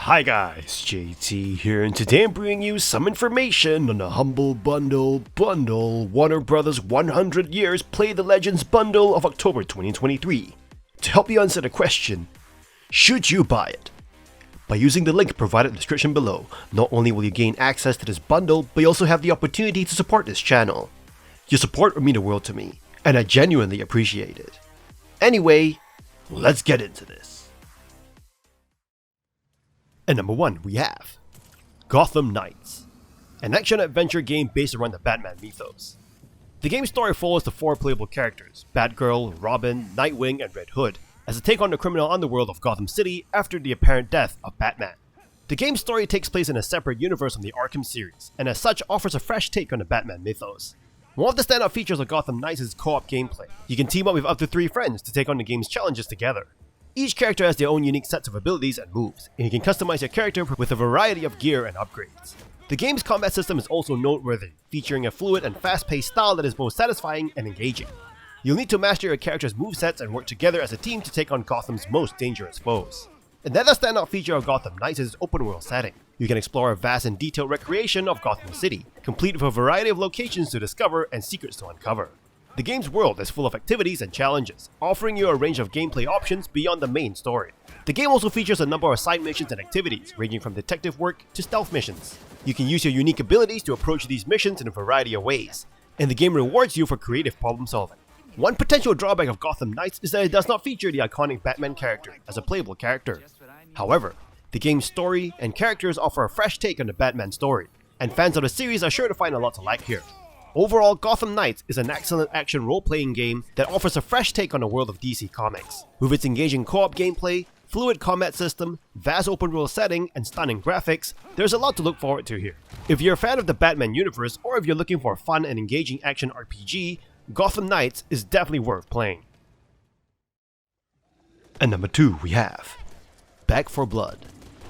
Hi guys, JT here, and today I'm bringing you some information on the Humble Bundle Warner Bros. 100 Years Play the Legends Bundle of October 2023. To help you answer the question, should you buy it? By using the link provided in the description below, not only will you gain access to this bundle, but you also have the opportunity to support this channel. Your support would mean the world to me, and I genuinely appreciate it. Anyway, let's get into this. And number 1, we have Gotham Knights, an action-adventure game based around the Batman mythos. The game's story follows the 4 playable characters, Batgirl, Robin, Nightwing, and Red Hood, as they take on the criminal underworld of Gotham City after the apparent death of Batman. The game's story takes place in a separate universe from the Arkham series, and as such offers a fresh take on the Batman mythos. One of the standout features of Gotham Knights is co-op gameplay. You can team up with up to 3 friends to take on the game's challenges together. Each character has their own unique sets of abilities and moves, and you can customize your character with a variety of gear and upgrades. The game's combat system is also noteworthy, featuring a fluid and fast-paced style that is both satisfying and engaging. You'll need to master your character's movesets and work together as a team to take on Gotham's most dangerous foes. Another standout feature of Gotham Knights is its open-world setting. You can explore a vast and detailed recreation of Gotham City, complete with a variety of locations to discover and secrets to uncover. The game's world is full of activities and challenges, offering you a range of gameplay options beyond the main story. The game also features a number of side missions and activities, ranging from detective work to stealth missions. You can use your unique abilities to approach these missions in a variety of ways, and the game rewards you for creative problem solving. One potential drawback of Gotham Knights is that it does not feature the iconic Batman character as a playable character. However, the game's story and characters offer a fresh take on the Batman story, and fans of the series are sure to find a lot to like here. Overall, Gotham Knights is an excellent action role-playing game that offers a fresh take on the world of DC Comics. With its engaging co-op gameplay, fluid combat system, vast open-world setting, and stunning graphics, there's a lot to look forward to here. If you're a fan of the Batman universe, or if you're looking for a fun and engaging action RPG, Gotham Knights is definitely worth playing. And number 2, we have Back 4 Blood,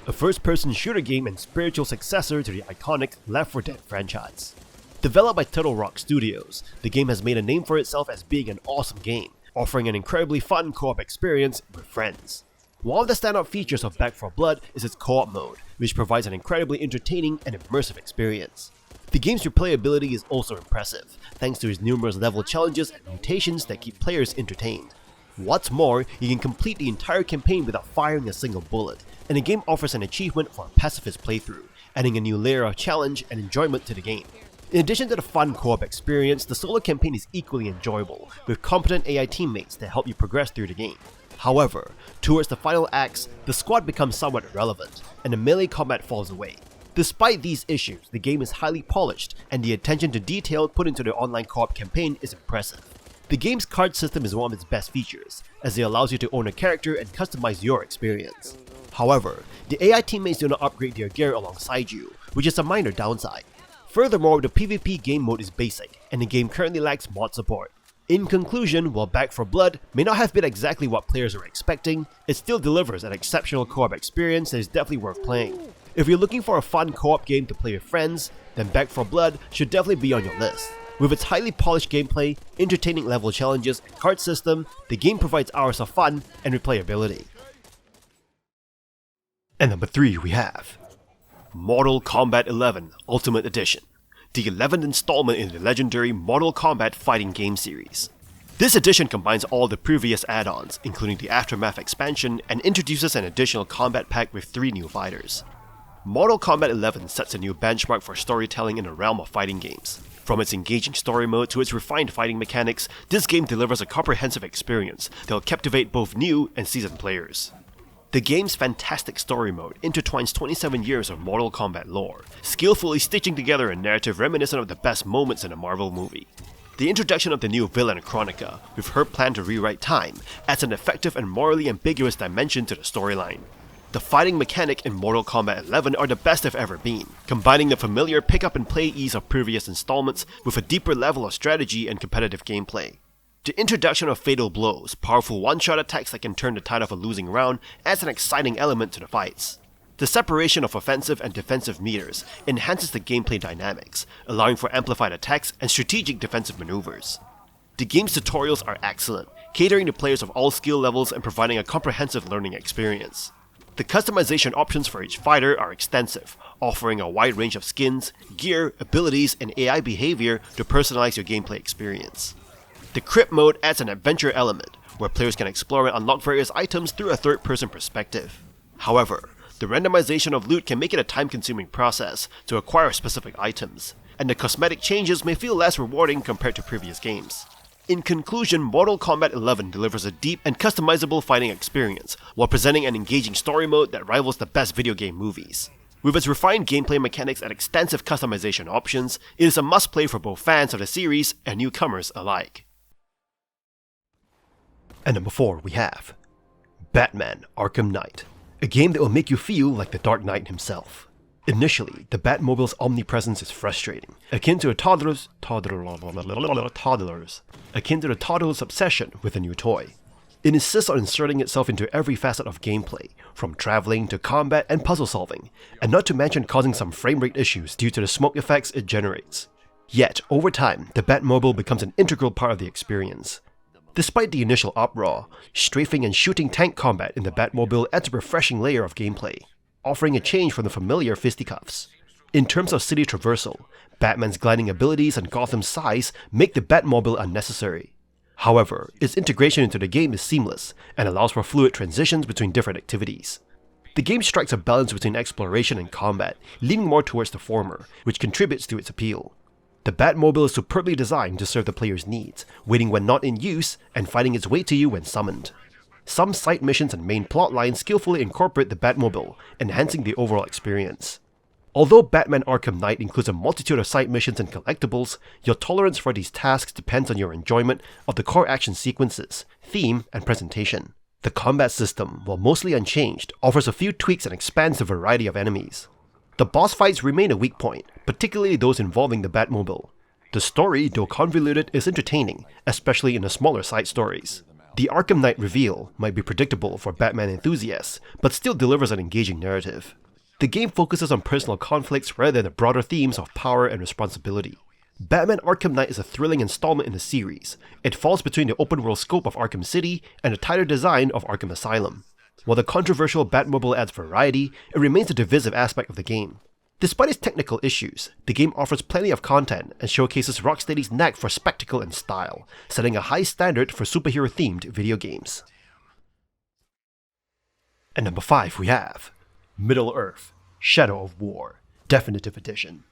a first-person shooter game and spiritual successor to the iconic Left 4 Dead franchise. Developed by Turtle Rock Studios, the game has made a name for itself as being an awesome game, offering an incredibly fun co-op experience with friends. One of the standout features of Back 4 Blood is its co-op mode, which provides an incredibly entertaining and immersive experience. The game's replayability is also impressive, thanks to its numerous level challenges and mutations that keep players entertained. What's more, you can complete the entire campaign without firing a single bullet, and the game offers an achievement for a pacifist playthrough, adding a new layer of challenge and enjoyment to the game. In addition to the fun co-op experience, the solo campaign is equally enjoyable, with competent AI teammates that help you progress through the game. However, towards the final acts, the squad becomes somewhat irrelevant, and the melee combat falls away. Despite these issues, the game is highly polished, and the attention to detail put into the online co-op campaign is impressive. The game's card system is one of its best features, as it allows you to own a character and customize your experience. However, the AI teammates do not upgrade their gear alongside you, which is a minor downside. Furthermore, the PvP game mode is basic, and the game currently lacks mod support. In conclusion, while Back 4 Blood may not have been exactly what players are expecting, it still delivers an exceptional co-op experience that is definitely worth playing. If you're looking for a fun co-op game to play with friends, then Back 4 Blood should definitely be on your list. With its highly polished gameplay, entertaining level challenges, and card system, the game provides hours of fun and replayability. And number 3, we have Mortal Kombat 11 Ultimate Edition, the 11th installment in the legendary Mortal Kombat fighting game series. This edition combines all the previous add-ons, including the Aftermath expansion, and introduces an additional combat pack with 3 new fighters. Mortal Kombat 11 sets a new benchmark for storytelling in the realm of fighting games. From its engaging story mode to its refined fighting mechanics, this game delivers a comprehensive experience that will captivate both new and seasoned players. The game's fantastic story mode intertwines 27 years of Mortal Kombat lore, skillfully stitching together a narrative reminiscent of the best moments in a Marvel movie. The introduction of the new villain Kronika, with her plan to rewrite time, adds an effective and morally ambiguous dimension to the storyline. The fighting mechanic in Mortal Kombat 11 are the best they've ever been, combining the familiar pick-up-and-play ease of previous installments with a deeper level of strategy and competitive gameplay. The introduction of fatal blows, powerful one-shot attacks that can turn the tide of a losing round, adds an exciting element to the fights. The separation of offensive and defensive meters enhances the gameplay dynamics, allowing for amplified attacks and strategic defensive maneuvers. The game's tutorials are excellent, catering to players of all skill levels and providing a comprehensive learning experience. The customization options for each fighter are extensive, offering a wide range of skins, gear, abilities, and AI behavior to personalize your gameplay experience. The Crypt mode adds an adventure element, where players can explore and unlock various items through a third-person perspective. However, the randomization of loot can make it a time-consuming process to acquire specific items, and the cosmetic changes may feel less rewarding compared to previous games. In conclusion, Mortal Kombat 11 delivers a deep and customizable fighting experience, while presenting an engaging story mode that rivals the best video game movies. With its refined gameplay mechanics and extensive customization options, it is a must-play for both fans of the series and newcomers alike. And number 4 we have Batman Arkham Knight, a game that will make you feel like the Dark Knight himself. Initially, the Batmobile's omnipresence is frustrating, akin to the toddler's obsession with a new toy. It insists on inserting itself into every facet of gameplay, from traveling to combat and puzzle solving, and not to mention causing some frame rate issues due to the smoke effects it generates. Yet, over time, the Batmobile becomes an integral part of the experience. Despite the initial uproar, strafing and shooting tank combat in the Batmobile adds a refreshing layer of gameplay, offering a change from the familiar fisticuffs. In terms of city traversal, Batman's gliding abilities and Gotham's size make the Batmobile unnecessary. However, its integration into the game is seamless and allows for fluid transitions between different activities. The game strikes a balance between exploration and combat, leaning more towards the former, which contributes to its appeal. The Batmobile is superbly designed to serve the player's needs, waiting when not in use and finding its way to you when summoned. Some side missions and main plotlines skillfully incorporate the Batmobile, enhancing the overall experience. Although Batman Arkham Knight includes a multitude of side missions and collectibles, your tolerance for these tasks depends on your enjoyment of the core action sequences, theme, and presentation. The combat system, while mostly unchanged, offers a few tweaks and expands the variety of enemies. The boss fights remain a weak point, particularly those involving the Batmobile. The story, though convoluted, is entertaining, especially in the smaller side stories. The Arkham Knight reveal might be predictable for Batman enthusiasts, but still delivers an engaging narrative. The game focuses on personal conflicts rather than the broader themes of power and responsibility. Batman Arkham Knight is a thrilling installment in the series. It falls between the open-world scope of Arkham City and the tighter design of Arkham Asylum. While the controversial Batmobile adds variety, it remains a divisive aspect of the game. Despite its technical issues, the game offers plenty of content and showcases Rocksteady's knack for spectacle and style, setting a high standard for superhero-themed video games. And number 5 we have Middle-earth: Shadow of War Definitive Edition,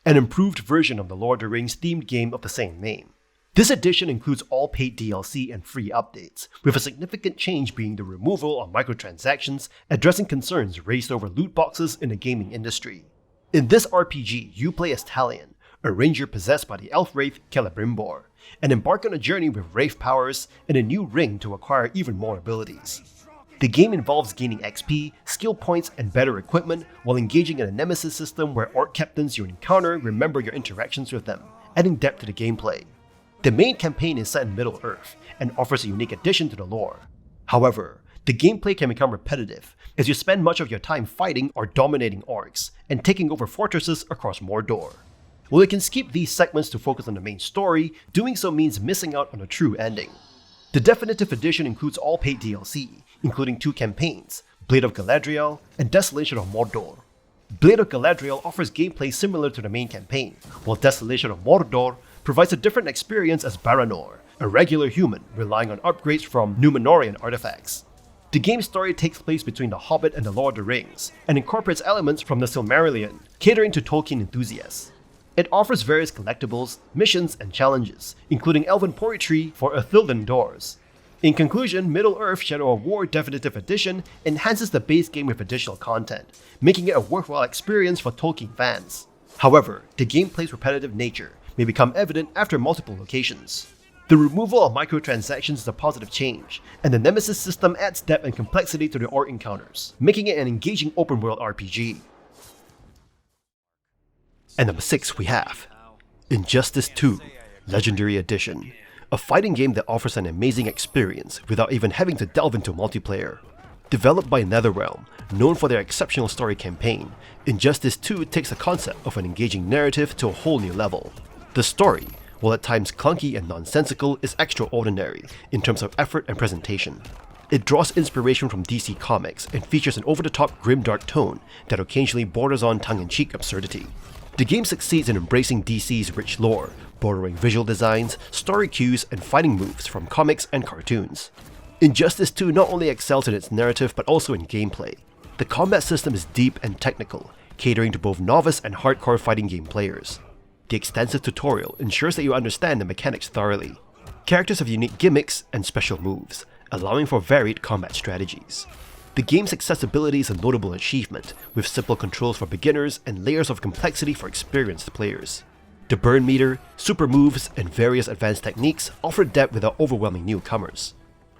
an improved version of the Lord of the Rings themed game of the same name. This edition includes all paid DLC and free updates, with a significant change being the removal of microtransactions, addressing concerns raised over loot boxes in the gaming industry. In this RPG, you play as Talion, a ranger possessed by the elf wraith Celebrimbor, and embark on a journey with wraith powers and a new ring to acquire even more abilities. The game involves gaining XP, skill points, and better equipment while engaging in a nemesis system where orc captains you encounter remember your interactions with them, adding depth to the gameplay. The main campaign is set in Middle-earth and offers a unique addition to the lore. However, the gameplay can become repetitive as you spend much of your time fighting or dominating orcs and taking over fortresses across Mordor. While you can skip these segments to focus on the main story, doing so means missing out on a true ending. The Definitive Edition includes all paid DLC, including 2 campaigns, Blade of Galadriel and Desolation of Mordor. Blade of Galadriel offers gameplay similar to the main campaign, while Desolation of Mordor provides a different experience as Baranor, a regular human relying on upgrades from Numenorian artifacts. The game's story takes place between The Hobbit and The Lord of the Rings, and incorporates elements from the Silmarillion, catering to Tolkien enthusiasts. It offers various collectibles, missions, and challenges, including elven poetry for Ithilden doors. In conclusion, Middle-earth: Shadow of War Definitive Edition enhances the base game with additional content, making it a worthwhile experience for Tolkien fans. However, the gameplay's repetitive nature may become evident after multiple locations. The removal of microtransactions is a positive change, and the Nemesis system adds depth and complexity to the orc encounters, making it an engaging open-world RPG. And number 6 we have Injustice 2 Legendary Edition, a fighting game that offers an amazing experience without even having to delve into multiplayer. Developed by NetherRealm, known for their exceptional story campaign, Injustice 2 takes the concept of an engaging narrative to a whole new level. The story, while at times clunky and nonsensical, is extraordinary in terms of effort and presentation. It draws inspiration from DC Comics and features an over-the-top grimdark tone that occasionally borders on tongue-in-cheek absurdity. The game succeeds in embracing DC's rich lore, borrowing visual designs, story cues, and fighting moves from comics and cartoons. Injustice 2 not only excels in its narrative but also in gameplay. The combat system is deep and technical, catering to both novice and hardcore fighting game players. The extensive tutorial ensures that you understand the mechanics thoroughly. Characters have unique gimmicks and special moves, allowing for varied combat strategies. The game's accessibility is a notable achievement, with simple controls for beginners and layers of complexity for experienced players. The burn meter, super moves, and various advanced techniques offer depth without overwhelming newcomers.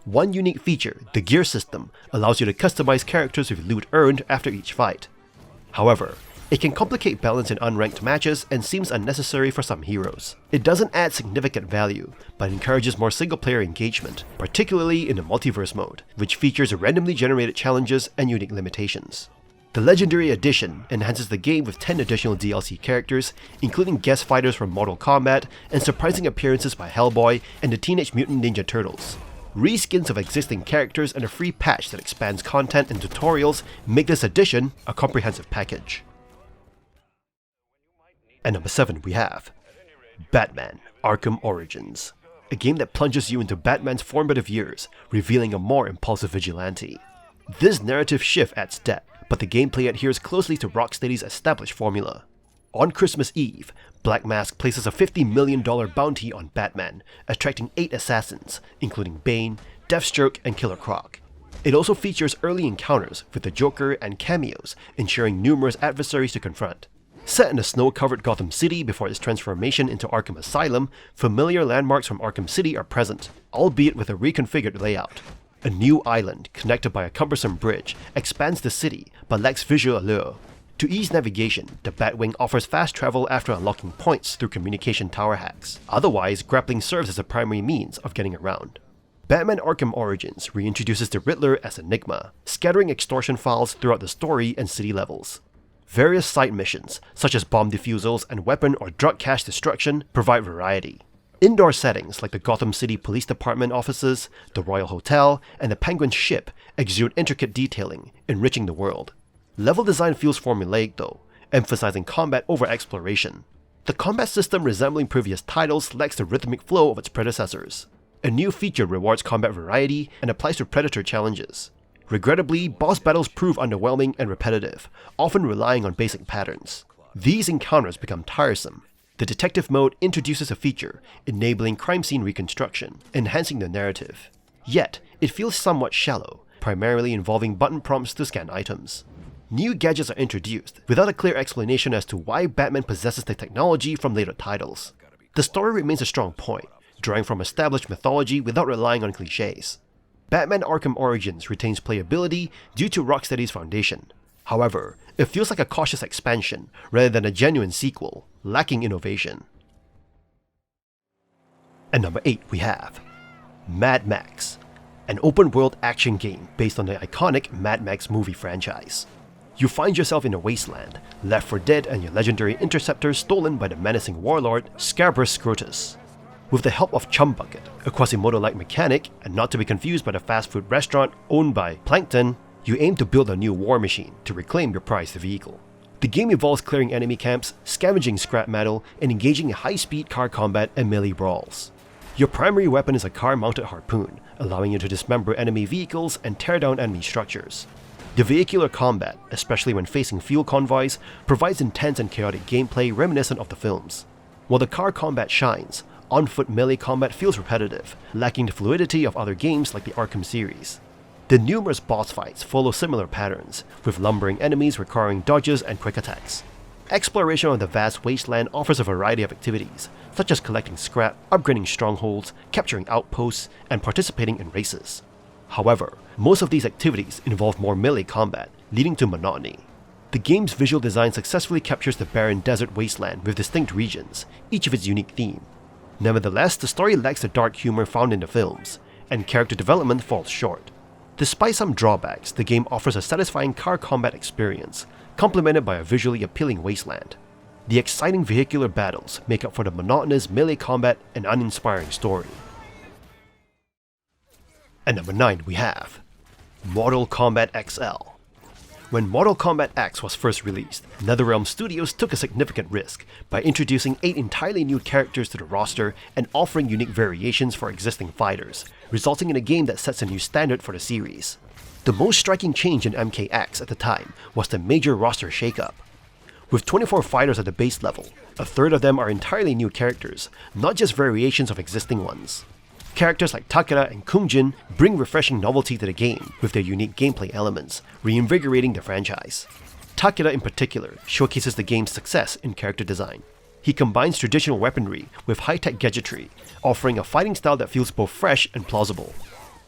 One unique feature, the gear system, allows you to customize characters with loot earned after each fight. However, it can complicate balance in unranked matches and seems unnecessary for some heroes. It doesn't add significant value, but encourages more single-player engagement, particularly in the multiverse mode, which features randomly generated challenges and unique limitations. The Legendary Edition enhances the game with 10 additional DLC characters, including guest fighters from Mortal Kombat and surprising appearances by Hellboy and the Teenage Mutant Ninja Turtles. Reskins of existing characters and a free patch that expands content and tutorials make this edition a comprehensive package. And number 7 we have Batman: Arkham Origins, a game that plunges you into Batman's formative years, revealing a more impulsive vigilante. This narrative shift adds depth, but the gameplay adheres closely to Rocksteady's established formula. On Christmas Eve, Black Mask places a $50 million bounty on Batman, attracting 8 assassins, including Bane, Deathstroke, and Killer Croc. It also features early encounters with the Joker and cameos, ensuring numerous adversaries to confront. Set in a snow-covered Gotham City before its transformation into Arkham Asylum, familiar landmarks from Arkham City are present, albeit with a reconfigured layout. A new island, connected by a cumbersome bridge, expands the city, but lacks visual allure. To ease navigation, the Batwing offers fast travel after unlocking points through communication tower hacks. Otherwise, grappling serves as a primary means of getting around. Batman Arkham Origins reintroduces the Riddler as Enigma, scattering extortion files throughout the story and city levels. Various side missions, such as bomb defusals and weapon or drug cache destruction, provide variety. Indoor settings like the Gotham City Police Department offices, the Royal Hotel, and the Penguin ship exude intricate detailing, enriching the world. Level design feels formulaic though, emphasizing combat over exploration. The combat system resembling previous titles lacks the rhythmic flow of its predecessors. A new feature rewards combat variety and applies to Predator challenges. Regrettably, boss battles prove underwhelming and repetitive, often relying on basic patterns. These encounters become tiresome. The detective mode introduces a feature enabling crime scene reconstruction, enhancing the narrative. Yet, it feels somewhat shallow, primarily involving button prompts to scan items. New gadgets are introduced, without a clear explanation as to why Batman possesses the technology from later titles. The story remains a strong point, drawing from established mythology without relying on cliches. Batman Arkham Origins retains playability due to Rocksteady's foundation. However, it feels like a cautious expansion rather than a genuine sequel, lacking innovation. And number 8 we have Mad Max, an open-world action game based on the iconic Mad Max movie franchise. You find yourself in a wasteland, left for dead and your legendary interceptor stolen by the menacing warlord Scabrous Scrotus. With the help of Chum Bucket, a Quasimodo-like mechanic, and not to be confused by the fast food restaurant owned by Plankton, you aim to build a new war machine to reclaim your prized vehicle. The game involves clearing enemy camps, scavenging scrap metal, and engaging in high-speed car combat and melee brawls. Your primary weapon is a car-mounted harpoon, allowing you to dismember enemy vehicles and tear down enemy structures. The vehicular combat, especially when facing fuel convoys, provides intense and chaotic gameplay reminiscent of the films. While the car combat shines, on-foot melee combat feels repetitive, lacking the fluidity of other games like the Arkham series. The numerous boss fights follow similar patterns, with lumbering enemies requiring dodges and quick attacks. Exploration of the vast wasteland offers a variety of activities, such as collecting scrap, upgrading strongholds, capturing outposts, and participating in races. However, most of these activities involve more melee combat, leading to monotony. The game's visual design successfully captures the barren desert wasteland with distinct regions, each of its unique theme. Nevertheless, the story lacks the dark humor found in the films, and character development falls short. Despite some drawbacks, the game offers a satisfying car combat experience, complemented by a visually appealing wasteland. The exciting vehicular battles make up for the monotonous melee combat and uninspiring story. At number 9 we have Mortal Kombat XL. When Mortal Kombat X was first released, NetherRealm Studios took a significant risk by introducing 8 entirely new characters to the roster and offering unique variations for existing fighters, resulting in a game that sets a new standard for the series. The most striking change in MKX at the time was the major roster shakeup. With 24 fighters at the base level, a third of them are entirely new characters, not just variations of existing ones. Characters like Takeda and Kungjin bring refreshing novelty to the game with their unique gameplay elements, reinvigorating the franchise. Takeda in particular showcases the game's success in character design. He combines traditional weaponry with high-tech gadgetry, offering a fighting style that feels both fresh and plausible.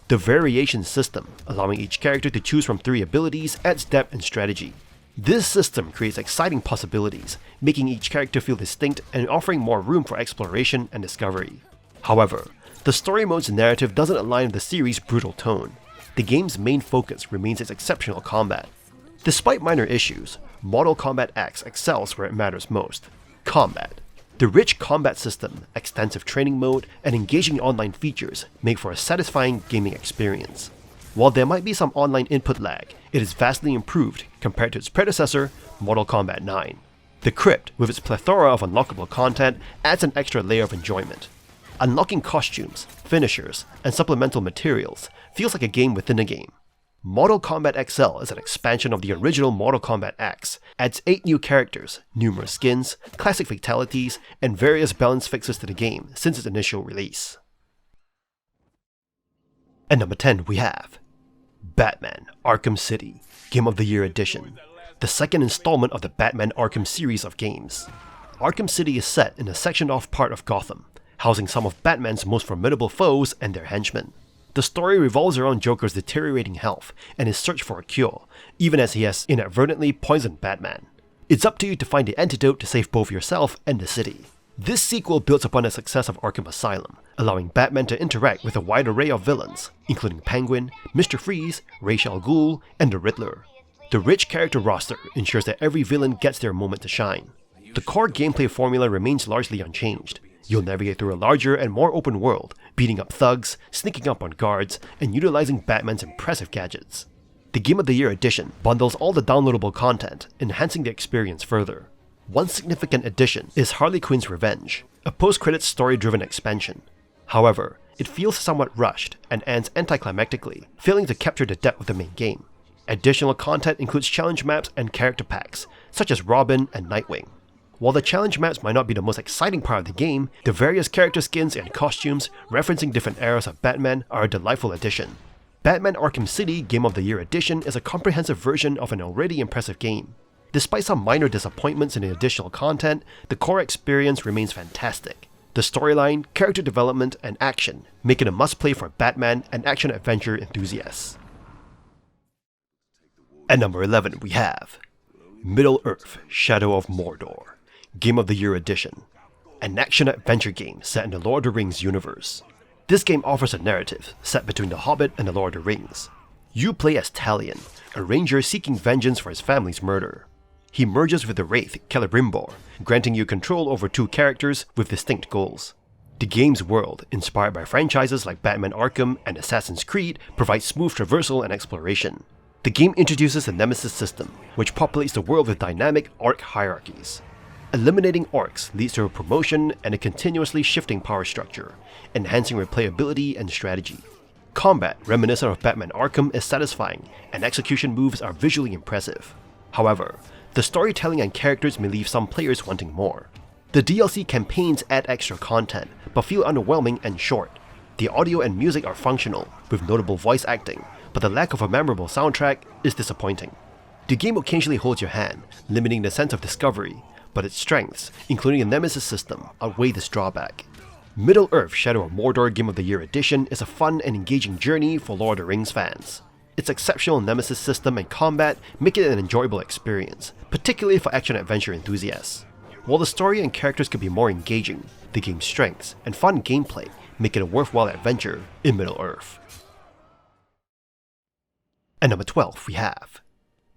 The variation system, allowing each character to choose from 3 abilities, adds depth and strategy. This system creates exciting possibilities, making each character feel distinct and offering more room for exploration and discovery. However, the story mode's narrative doesn't align with the series' brutal tone. The game's main focus remains its exceptional combat. Despite minor issues, Mortal Kombat X excels where it matters most: combat. The rich combat system, extensive training mode, and engaging online features make for a satisfying gaming experience. While there might be some online input lag, it is vastly improved compared to its predecessor, Mortal Kombat 9. The Crypt, with its plethora of unlockable content, adds an extra layer of enjoyment. Unlocking costumes, finishers, and supplemental materials feels like a game within a game. Mortal Kombat XL is an expansion of the original Mortal Kombat X, adds 8 new characters, numerous skins, classic fatalities, and various balance fixes to the game since its initial release. At number 10 we have Batman Arkham City, Game of the Year Edition, the second installment of the Batman Arkham series of games. Arkham City is set in a sectioned-off part of Gotham, housing some of Batman's most formidable foes and their henchmen. The story revolves around Joker's deteriorating health and his search for a cure, even as he has inadvertently poisoned Batman. It's up to you to find the antidote to save both yourself and the city. This sequel builds upon the success of Arkham Asylum, allowing Batman to interact with a wide array of villains, including Penguin, Mr. Freeze, Ra's al Ghul, and the Riddler. The rich character roster ensures that every villain gets their moment to shine. The core gameplay formula remains largely unchanged. You'll navigate through a larger and more open world, beating up thugs, sneaking up on guards, and utilizing Batman's impressive gadgets. The Game of the Year edition bundles all the downloadable content, enhancing the experience further. One significant addition is Harley Quinn's Revenge, a post-credits story-driven expansion. However, it feels somewhat rushed and ends anticlimactically, failing to capture the depth of the main game. Additional content includes challenge maps and character packs, such as Robin and Nightwing. While the challenge maps might not be the most exciting part of the game, the various character skins and costumes referencing different eras of Batman are a delightful addition. Batman Arkham City Game of the Year Edition is a comprehensive version of an already impressive game. Despite some minor disappointments in the additional content, the core experience remains fantastic. The storyline, character development, and action make it a must-play for Batman and action-adventure enthusiasts. At number 11 we have Middle-earth: Shadow of Mordor, Game of the Year Edition, an action-adventure game set in the Lord of the Rings universe. This game offers a narrative set between The Hobbit and the Lord of the Rings. You play as Talion, a ranger seeking vengeance for his family's murder. He merges with the Wraith Celebrimbor, granting you control over 2 characters with distinct goals. The game's world, inspired by franchises like Batman Arkham and Assassin's Creed, provides smooth traversal and exploration. The game introduces a Nemesis system, which populates the world with dynamic orc hierarchies. Eliminating orcs leads to a promotion and a continuously shifting power structure, enhancing replayability and strategy. Combat, reminiscent of Batman Arkham, is satisfying, and execution moves are visually impressive. However, the storytelling and characters may leave some players wanting more. The DLC campaigns add extra content, but feel underwhelming and short. The audio and music are functional, with notable voice acting, but the lack of a memorable soundtrack is disappointing. The game occasionally holds your hand, limiting the sense of discovery, but its strengths, including a Nemesis system, outweigh this drawback. Middle-earth: Shadow of Mordor Game of the Year Edition is a fun and engaging journey for Lord of the Rings fans. Its exceptional Nemesis system and combat make it an enjoyable experience, particularly for action-adventure enthusiasts. While the story and characters could be more engaging, the game's strengths and fun gameplay make it a worthwhile adventure in Middle-earth. At number 12 we have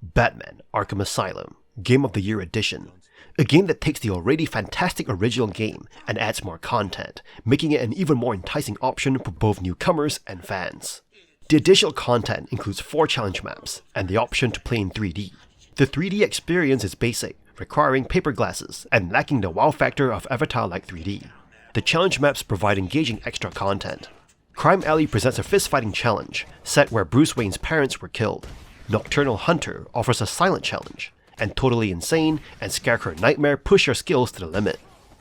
Batman Arkham Asylum Game of the Year Edition, a game that takes the already fantastic original game and adds more content, making it an even more enticing option for both newcomers and fans. The additional content includes 4 challenge maps and the option to play in 3D. The 3D experience is basic, requiring paper glasses and lacking the wow factor of Avatar-like 3D. The challenge maps provide engaging extra content. Crime Alley presents a fist-fighting challenge, set where Bruce Wayne's parents were killed. Nocturnal Hunter offers a silent challenge, and Totally Insane and Scarecrow Nightmare push your skills to the limit.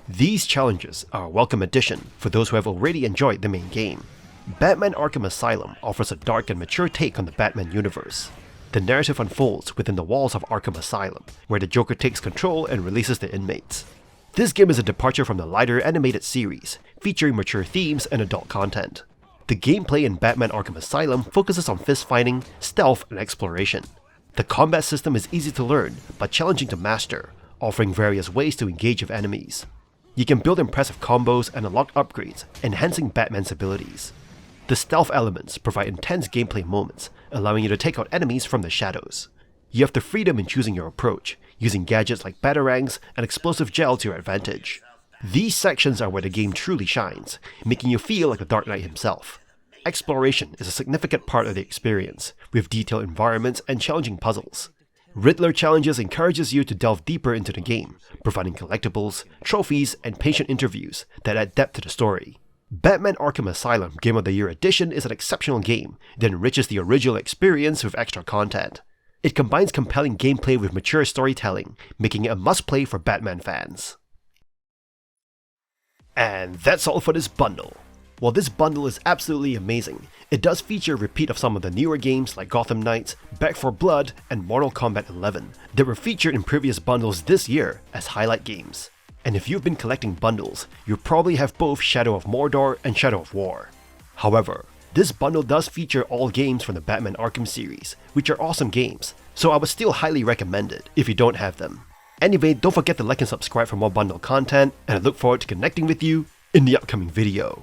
These challenges are a welcome addition for those who have already enjoyed the main game. Batman Arkham Asylum offers a dark and mature take on the Batman universe. The narrative unfolds within the walls of Arkham Asylum, where the Joker takes control and releases the inmates. This game is a departure from the lighter animated series, featuring mature themes and adult content. The gameplay in Batman Arkham Asylum focuses on fist-fighting, stealth, and exploration. The combat system is easy to learn, but challenging to master, offering various ways to engage with enemies. You can build impressive combos and unlock upgrades, enhancing Batman's abilities. The stealth elements provide intense gameplay moments, allowing you to take out enemies from the shadows. You have the freedom in choosing your approach, using gadgets like batarangs and explosive gel to your advantage. These sections are where the game truly shines, making you feel like the Dark Knight himself. Exploration is a significant part of the experience, with detailed environments and challenging puzzles. Riddler Challenges encourages you to delve deeper into the game, providing collectibles, trophies, and patient interviews that add depth to the story. Batman Arkham Asylum Game of the Year Edition is an exceptional game that enriches the original experience with extra content. It combines compelling gameplay with mature storytelling, making it a must-play for Batman fans. And that's all for this bundle. While this bundle is absolutely amazing, it does feature a repeat of some of the newer games like Gotham Knights, Back 4 Blood, and Mortal Kombat 11 that were featured in previous bundles this year as highlight games. And if you've been collecting bundles, you probably have both Shadow of Mordor and Shadow of War. However, this bundle does feature all games from the Batman Arkham series, which are awesome games, so I would still highly recommend it if you don't have them. Anyway, don't forget to like and subscribe for more bundle content, and I look forward to connecting with you in the upcoming video.